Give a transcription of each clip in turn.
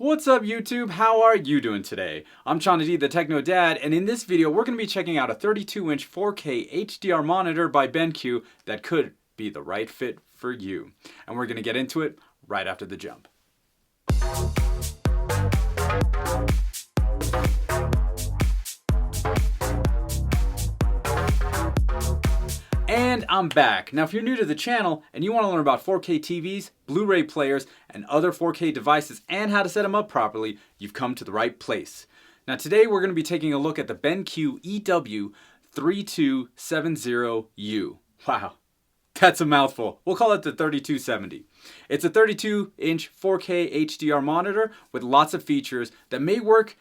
What's up YouTube? How are you doing today? I'm Chanadi, the Techno Dad, and in this video we're going to be checking out a 32-inch 4K HDR monitor by BenQ that could be the right fit for you. And we're going to get into it right after the jump. And I'm back. Now if you're new to the channel and you want to learn about 4K TVs, Blu-ray players, and other 4K devices and how to set them up properly, you've come to the right place. Now today we're going to be taking a look at the BenQ EW3270U. Wow, that's a mouthful. We'll call it the 3270. It's a 32-inch 4K HDR monitor with lots of features that may work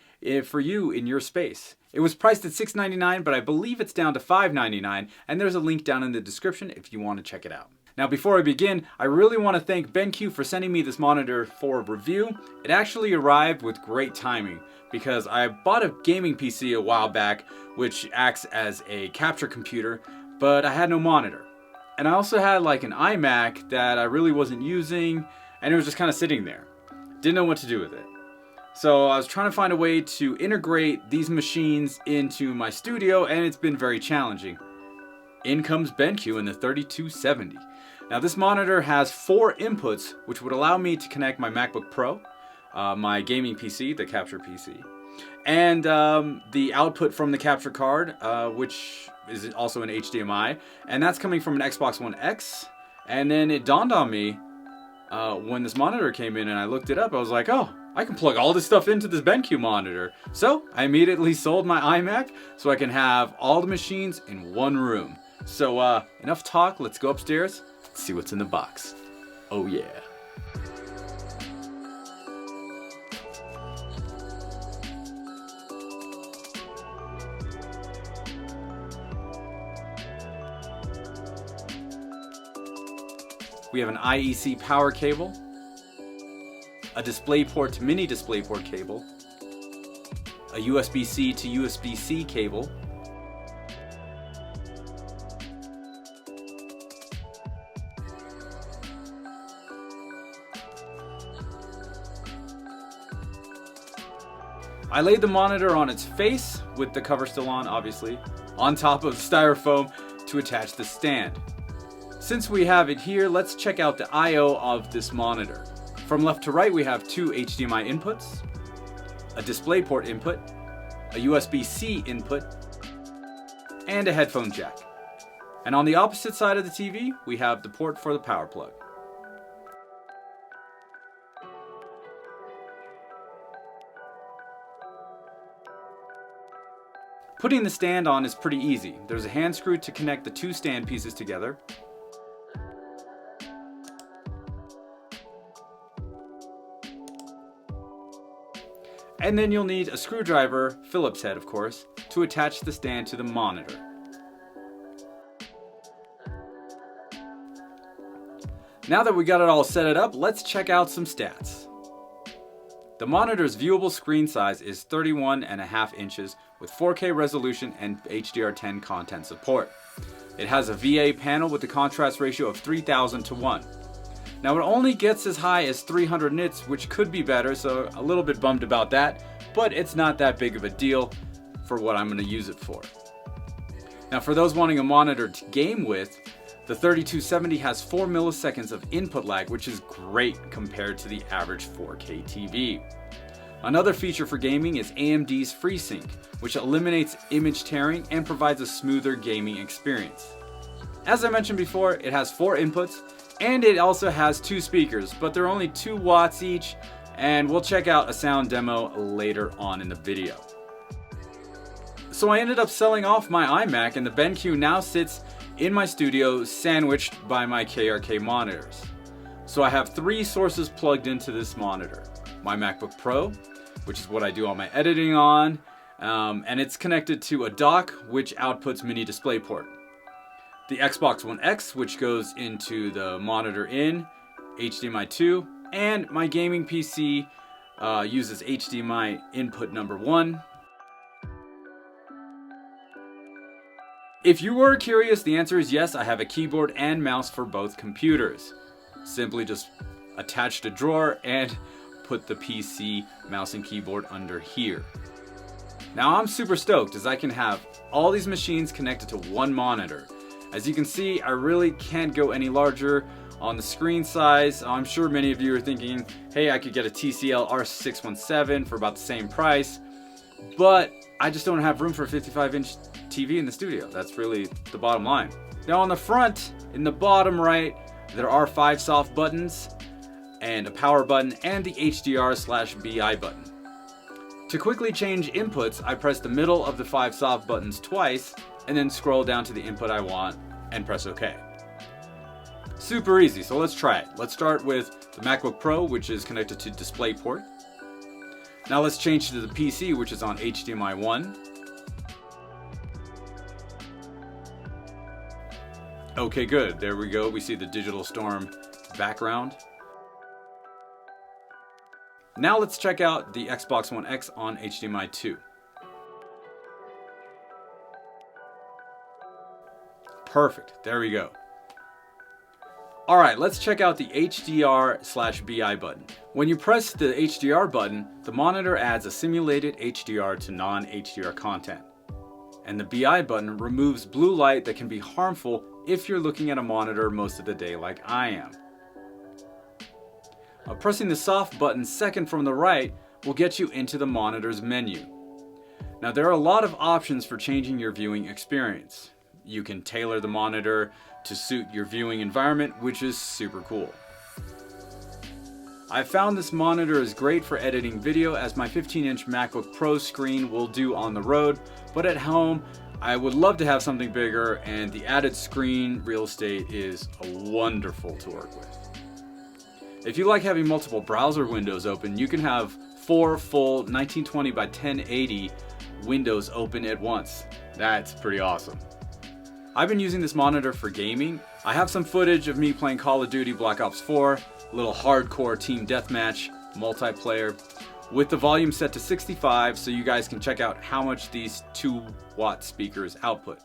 for you in your space. It was priced at $699, but I believe it's down to $599, and there's a link down in the description if you want to check it out. Now before I begin, I really want to thank BenQ for sending me this monitor for review. It actually arrived with great timing because I bought a gaming PC a while back which acts as a capture computer, but I had no monitor. And I also had like an iMac that I really wasn't using, and it was just kind of sitting there. Didn't know what to do with it. So I was trying to find a way to integrate these machines into my studio, and it's been very challenging. In comes BenQ in the 3270. Now this monitor has 4 inputs, which would allow me to connect my MacBook Pro, my gaming PC, the capture PC, and the output from the capture card, which is also an HDMI, and that's coming from an Xbox One X. And then it dawned on me when this monitor came in and I looked it up, I was like, oh, I can plug all this stuff into this BenQ monitor. So I immediately sold my iMac so I can have all the machines in one room. So enough talk, let's go upstairs, see what's in the box. Oh yeah. We have an IEC power cable, a DisplayPort to mini DisplayPort cable, a USB-C to USB-C cable, I laid the monitor on its face, with the cover still on obviously, on top of styrofoam to attach the stand. Since we have it here, let's check out the I/O of this monitor. From left to right we have 2 HDMI inputs, a DisplayPort input, a USB-C input, and a headphone jack. And on the opposite side of the TV we have the port for the power plug. Putting the stand on is pretty easy. There's a hand screw to connect the 2 stand pieces together. And then you'll need a screwdriver, Phillips head of course, to attach the stand to the monitor. Now that we got it all set up, let's check out some stats. The monitor's viewable screen size is 31.5 inches with 4K resolution and HDR10 content support. It has a VA panel with a contrast ratio of 3000 to 1. Now it only gets as high as 300 nits, which could be better, so a little bit bummed about that, but it's not that big of a deal for what I'm going to use it for. Now for those wanting a monitor to game with, the 3270 has 4 milliseconds of input lag, which is great compared to the average 4K TV. Another feature for gaming is AMD's FreeSync, which eliminates image tearing and provides a smoother gaming experience. As I mentioned before, it has 4 inputs, and it also has 2 speakers, but they're only 2 watts each, and we'll check out a sound demo later on in the video. So I ended up selling off my iMac, and the BenQ now sits in my studio sandwiched by my KRK monitors. So I have 3 sources plugged into this monitor. My MacBook Pro, which is what I do all my editing on, and it's connected to a dock which outputs mini DisplayPort. The Xbox One X, which goes into the monitor in, HDMI 2, and my gaming PC uses HDMI input number 1. If you were curious, the answer is yes, I have a keyboard and mouse for both computers. Simply just attach a drawer and put the PC mouse and keyboard under here. Now I'm super stoked as I can have all these machines connected to one monitor. As you can see, I really can't go any larger on the screen size. I'm sure many of you are thinking, hey, I could get a TCL R617 for about the same price, but I just don't have room for a 55-inch TV in the studio. That's really the bottom line. Now on the front, in the bottom right, there are 5 soft buttons and a power button and the HDR/BI button. To quickly change inputs, I press the middle of the 5 soft buttons twice and then scroll down to the input I want and press OK. Super easy, so let's try it. Let's start with the MacBook Pro, which is connected to DisplayPort. Now let's change to the PC, which is on HDMI 1. Okay, good. There we go. We see the Digital Storm background. Now let's check out the Xbox One X on HDMI 2. Perfect. There we go. Alright, let's check out the HDR/BI button. When you press the HDR button, the monitor adds a simulated HDR to non-HDR content. And the BI button removes blue light that can be harmful if you're looking at a monitor most of the day like I am. Pressing the soft button second from the right will get you into the monitor's menu. Now there are a lot of options for changing your viewing experience. You can tailor the monitor to suit your viewing environment, which is super cool. I found this monitor is great for editing video, as my 15-inch MacBook Pro screen will do on the road, but at home I would love to have something bigger, and the added screen real estate is wonderful to work with. If you like having multiple browser windows open, you can have 4 full 1920 by 1080 windows open at once. That's pretty awesome. I've been using this monitor for gaming. I have some footage of me playing Call of Duty Black Ops 4, a little hardcore team deathmatch, multiplayer, with the volume set to 65 so you guys can check out how much these 2-watt speakers output.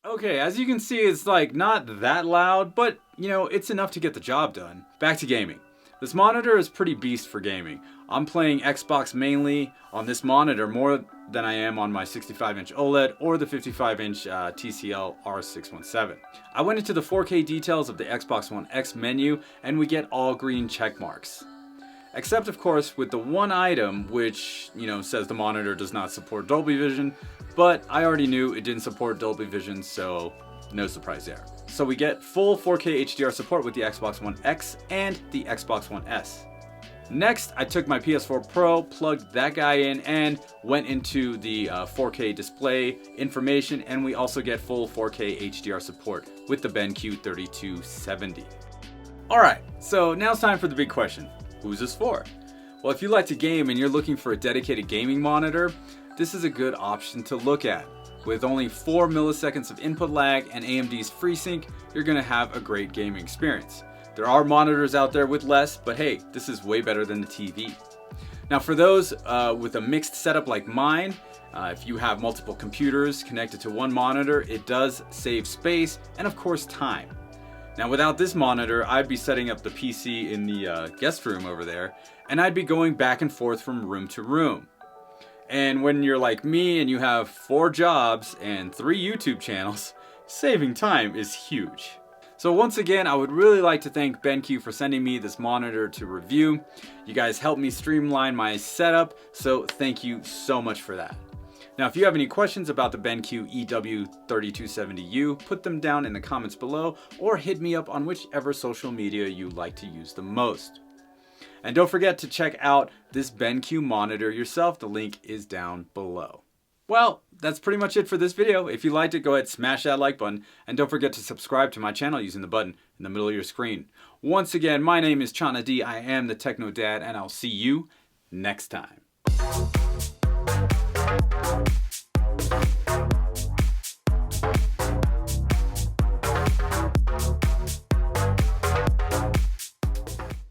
Okay, as you can see, it's like not that loud, but you know, it's enough to get the job done. Back to gaming. This monitor is pretty beast for gaming. I'm playing Xbox mainly on this monitor more than I am on my 65-inch OLED or the 55-inch TCL R617. I went into the 4K details of the Xbox One X menu and we get all green check marks. Except of course with the one item which, says the monitor does not support Dolby Vision, but I already knew it didn't support Dolby Vision, so no surprise there. So we get full 4K HDR support with the Xbox One X and the Xbox One S. Next, I took my PS4 Pro, plugged that guy in, and went into the 4K display information, and we also get full 4K HDR support with the BenQ EW3270U. Alright, so now it's time for the big question. Who's this for? Well, if you like to game and you're looking for a dedicated gaming monitor, this is a good option to look at. With only 4 milliseconds of input lag and AMD's FreeSync, you're going to have a great gaming experience. There are monitors out there with less, but hey, this is way better than the TV. Now for those with a mixed setup like mine, if you have multiple computers connected to one monitor, it does save space and of course time. Now without this monitor, I'd be setting up the PC in the guest room over there, and I'd be going back and forth from room to room. And when you're like me and you have 4 jobs and 3 YouTube channels, saving time is huge. So once again, I would really like to thank BenQ for sending me this monitor to review. You guys helped me streamline my setup, so thank you so much for that. Now if you have any questions about the BenQ EW3270U, put them down in the comments below or hit me up on whichever social media you like to use the most. And don't forget to check out this BenQ monitor yourself, the link is down below. Well, that's pretty much it for this video. If you liked it, go ahead, smash that like button, and don't forget to subscribe to my channel using the button in the middle of your screen. Once again, my name is Chana D. I am the Techno Dad, and I'll see you next time.